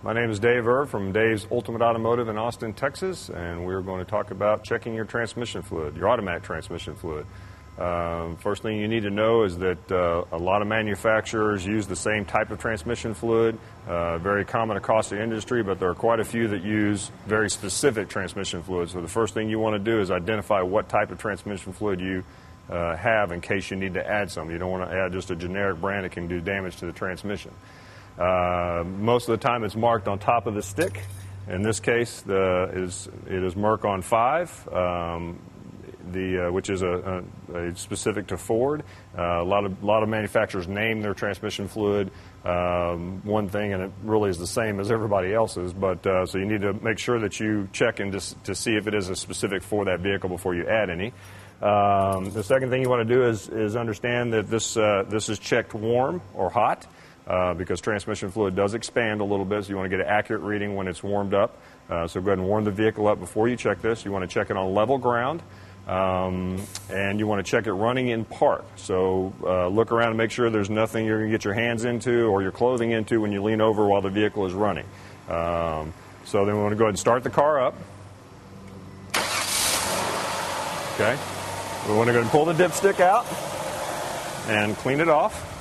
My name is Dave Irv from Dave's Ultimate Automotive in Austin, Texas, and we're going to talk about checking your transmission fluid, your automatic transmission fluid. First thing you need to know is that a lot of manufacturers use the same type of transmission fluid, very common across the industry, but there are quite a few that use very specific transmission fluids. So the first thing you want to do is identify what type of transmission fluid you have in case you need to add some. You don't want to add just a generic brand that can do damage to the transmission. Most of the time it's marked on top of the stick. In this case, it is Merc on 5, which is a specific to Ford. A lot of manufacturers name their transmission fluid one thing, and it really is the same as everybody else's. But so you need to make sure that you check and to see if it is a specific for that vehicle before you add any. The second thing you want to do is understand that this is checked warm or hot. Because transmission fluid does expand a little bit, so you want to get an accurate reading when it's warmed up. So go ahead and warm the vehicle up before you check this. You want to check it on level ground, and you want to check it running in park. So look around and make sure there's nothing you're going to get your hands into or your clothing into when you lean over while the vehicle is running. So then we want to go ahead and start the car up. Okay. We want to go ahead and pull the dipstick out and clean it off.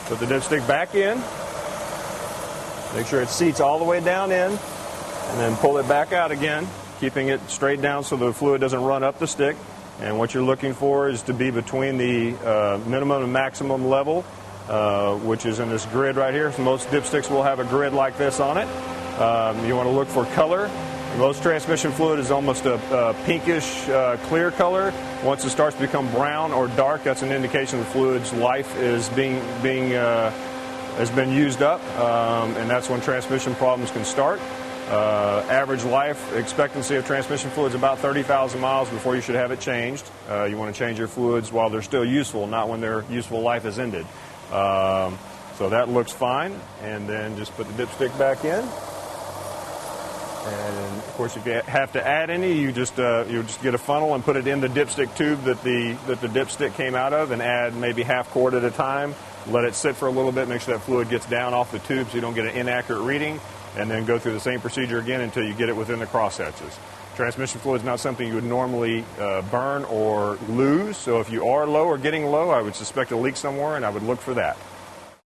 Put the dipstick back in, make sure it seats all the way down in, and then pull it back out again, keeping it straight down so the fluid doesn't run up the stick. And what you're looking for is to be between the minimum and maximum level, which is in this grid right here. So most dipsticks will have a grid like this on it. You want to look for color. Most transmission fluid is almost a pinkish clear color. Once it starts to become brown or dark, that's an indication the fluid's life is has been used up, and that's when transmission problems can start. Average life expectancy of transmission fluid is about 30,000 miles before you should have it changed. You want to change your fluids while they're still useful, not when their useful life is ended. So that looks fine, and then just put the dipstick back in. And of course, if you have to add any, you just get a funnel and put it in the dipstick tube that the dipstick came out of, and add maybe half quart at a time. Let it sit for a little bit, make sure that fluid gets down off the tube so you don't get an inaccurate reading, and then go through the same procedure again until you get it within the crosshatches. Transmission fluid is not something you would normally burn or lose, so if you are low or getting low, I would suspect a leak somewhere, and I would look for that.